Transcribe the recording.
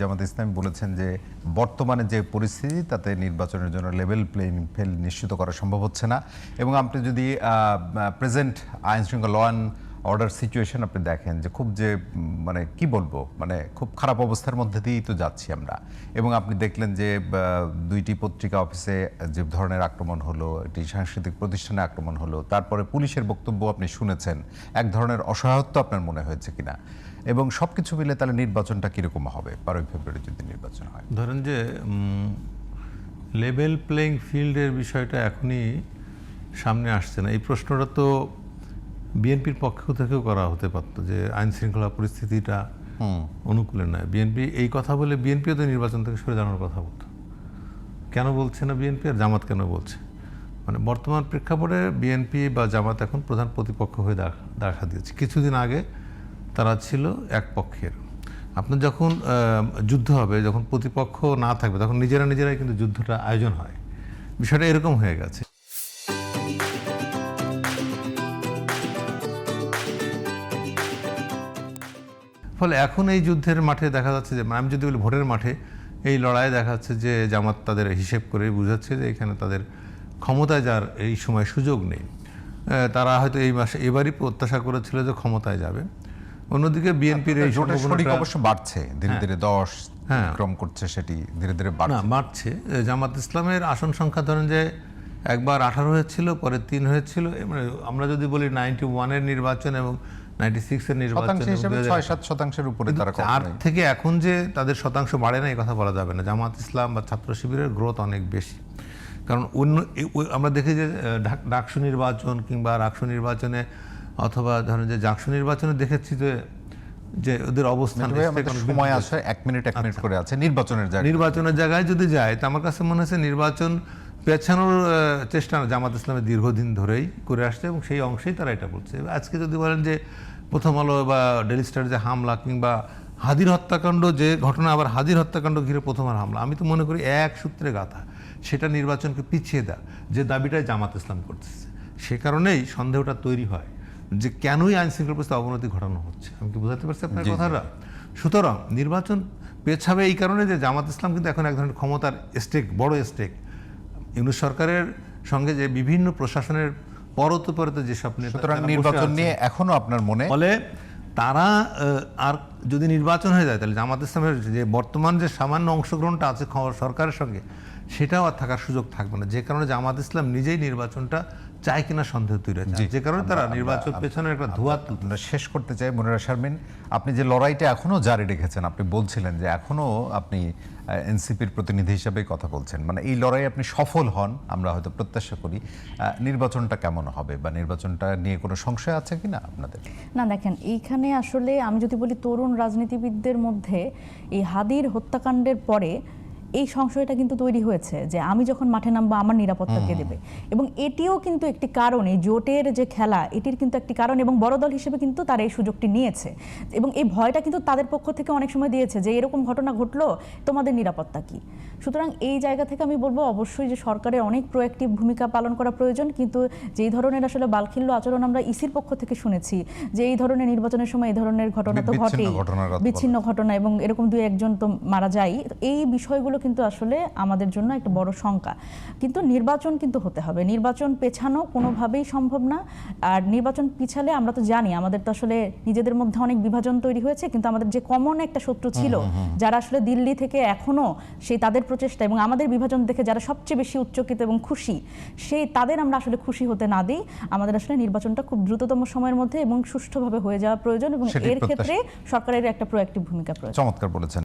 জামাত ইসলামী বলেছেন যে বর্তমানে যে পরিস্থিতি তাতে নির্বাচনের জন্য লেভেল প্লেইং ফিল্ড নিশ্চিত করা সম্ভব হচ্ছে না এবং আপনি যদি প্রেজেন্ট আইন শৃঙ্খলা ল অ্যান্ড অর্ডার সিচুয়েশন আপনি দেখেন যে খুব যে মানে কি বলবো মানে খুব খারাপ অবস্থার মধ্যে দিয়েই তো যাচ্ছি আমরা। এবং আপনি দেখলেন যে দুইটি পত্রিকা অফিসে যে ধরনের আক্রমণ হলো, একটি সাংস্কৃতিক প্রতিষ্ঠানে আক্রমণ হলো, তারপরে পুলিশের বক্তব্য আপনি শুনেছেন, এক ধরনের অসহায়ত্ব আপনার মনে হয়েছে কিনা, এবং সবকিছু মিলে তাহলে নির্বাচনটা কিরকম হবে 12 ফেব্রুয়ারি যদি নির্বাচন হয়? ধরেন যে লেভেল প্লেইং ফিল্ডের বিষয়টা এখনই সামনে আসছে না। এই প্রশ্নটা তো বিএনপির পক্ষ থেকেও করা হতে পারতো যে আইন শৃঙ্খলা পরিস্থিতিটা অনুকূলে নয়। বিএনপি এই কথা বলে বিএনপিও তো নির্বাচন থেকে সরে যাওয়ার কথা বলতো। কেন বলছে না বিএনপি, আর জামাত কেন বলছে? মানে বর্তমান প্রেক্ষাপটে বিএনপি বা জামাত এখন প্রধান প্রতিপক্ষ হয়ে দেখা দিয়েছে। কিছুদিন আগে তারা ছিল এক পক্ষের। আপনার যখন যুদ্ধ হবে, যখন প্রতিপক্ষ না থাকবে, তখন নিজেরাই কিন্তু যুদ্ধটা আয়োজন হয়। বিষয়টা এরকম হয়ে গেছে। ফলে এখন এই যুদ্ধের মাঠে দেখা যাচ্ছে যে, আমি যদি বলি ভোটের মাঠে, এই লড়াই দেখা যাচ্ছে যে জামাত তাদের হিসেব করে বুঝাচ্ছে যে এখানে তাদের ক্ষমতায় যাওয়ার এই সময় সুযোগ নেই। তারা হয়তো এবারই প্রত্যাশা করেছিল যে ক্ষমতায় যাবে। অন্যদিকে বিএনপির এই সম্ভাবনাটা অবশ্য বাড়ছে ধীরে ধীরে, 10 ক্রম করছে, সেটি ধীরে ধীরে বাড়ছে। জামাত ইসলামের আসন সংখ্যা ধরেন যে একবার 18 হয়েছিল, পরে 3 হয়েছিল। মানে আমরা যদি বলি 91-এর নির্বাচন এবং 96-এর নির্বাচন 6-7% উপরে তারা, আর থেকে এখন যে তাদের শতাংশ বাড়ে না এই কথা বলা যাবে না। জামাত ইসলাম বা ছাত্র শিবিরের গ্রোথ অনেক বেশি। কারণ আমরা দেখি যে ডাকসু নির্বাচন কিংবা রাকসু নির্বাচনে অথবা ধরেন যে জাকসু নির্বাচনে দেখেছি যে ওদের অবস্থান সময় আছে 1 মিনিট করে আছে নির্বাচনের জায়গায় যদি যায়, তা আমার কাছে মনে হচ্ছে নির্বাচন পেছানোর চেষ্টা জামাত ইসলামে দীর্ঘদিন ধরেই করে আসছে এবং সেই অংশেই তারা এটা বলছে। আজকে যদি বলেন যে প্রথম আলো বা ডেইলি স্টার যে হামলা কিংবা হাদির হত্যাকাণ্ড, যে ঘটনা আবার হাদির হত্যাকাণ্ড ঘিরে প্রথম হামলা, আমি তো মনে করি এক সূত্রে গাথা। সেটা নির্বাচনকে পিছিয়ে দেয় যে দাবিটাই জামাত ইসলাম করতেছে। সে কারণেই সন্দেহটা তৈরি হয় যে কেনই আইন শৃঙ্খলা পরিস্থিতি অবনতি ঘটানো হচ্ছে। আমি কি বুঝাতে পারছি আপনার কথাটা? সুতরাং নির্বাচন পেছাবে এই কারণে যে জামাত ইসলাম কিন্তু এখন এক ধরনের ক্ষমতার স্টেক, বড় স্টেক। ইউনূস সরকারের সঙ্গে যে বিভিন্ন প্রশাসনের পরতে যেসব নির্বাচন নিয়ে এখনো আপনার মনে ফলে তারা আর যদি নির্বাচন হয়ে যায়, তাহলে জামাত ইসলামের যে বর্তমান যে সামান্য অংশগ্রহণটা আছে সরকারের সঙ্গে, সেটাও আর থাকার সুযোগ থাকবে না। যে কারণে জামাত ইসলাম নিজেই নির্বাচনটা চায় কিনা সন্দেহ তৈরি হয়েছে, যে কারণে তারা নির্বাচন পেছনের একটা ধোঁয়া শেষ করতে চাই। মনিরা শারমিন, আপনি যে লড়াইটা এখনো জারি রেখেছেন, আপনি বলছিলেন যে এখনো আপনি এনসিপির প্রতিনিধি হিসাবে কথা বলছেন, মানে এই লড়াই আপনি সফল হন, আমরা হয়তো প্রত্যাশা করি। নির্বাচনটা কেমন হবে বা নির্বাচনটা নিয়ে কোনো সংশয় আছে কিনা আপনাদের? না, দেখেন এইখানে আসলে আমি যদি বলি তরুণ রাজনীতিবিদদের মধ্যে এই হাদির হত্যাকাণ্ডের পরে এই সংশয়টা কিন্তু তৈরি হয়েছে যে আমি যখন মাঠে নামবো আমার নিরাপত্তা কে দেবে, এবং এটিও কিন্তু একটি কারণ, এই জোটের যে খেলা এটির কিন্তু একটি কারণ, এবং বড় দল হিসেবে কিন্তু তারা এই সুযোগটি নিয়েছে এবং এই ভয়টা কিন্তু তাদের পক্ষ থেকে অনেক সময় দিয়েছে যে এরকম ঘটনা ঘটলো, তোমাদের নিরাপত্তা কি। সুতরাং এই জায়গা থেকে আমি বলবো অবশ্যই যে সরকারের অনেক প্রোঅ্যাক্টিভ ভূমিকা পালন করা প্রয়োজন, কিন্তু যেই ধরনের আসলে বালখিল্য আচরণ আমরা ইসির পক্ষ থেকে শুনেছি যে এই ধরনের নির্বাচনের সময় এই ধরনের ঘটনা তো ঘটেই, বিচ্ছিন্ন ঘটনা, এবং এরকম 2-1 তো মারা যায়। এই বিষয়গুলো কিন্তু আসলে আমাদের জন্য একটা বড় শঙ্কা। কিন্তু নির্বাচন কিন্তু হতে হবে, নির্বাচন পেছানো কোনোভাবেই সম্ভব না। আর নির্বাচন পিছালে আমরা তো জানি আমাদের তো আসলে নিজেদের মধ্যে অনেক বিভাজন তৈরি হয়েছে, কিন্তু আমাদের যে কমন একটা শত্রু ছিল যারা আসলে দিল্লি থেকে এখনো সেই তাদের প্রচেষ্টা এবং আমাদের বিভাজন দেখে যারা সবচেয়ে বেশি উচ্চকিত এবং খুশি, সেই তাদের আমরা আসলে খুশি হতে না দিই। আমাদের আসলে নির্বাচনটা খুব দ্রুততম সময়ের মধ্যে এবং সুষ্ঠুভাবে হয়ে যাওয়া প্রয়োজন, এবং এর ক্ষেত্রে সরকারের একটা প্রোঅ্যাক্টিভ ভূমিকা প্রয়োজন। চমৎকার বলেছেন।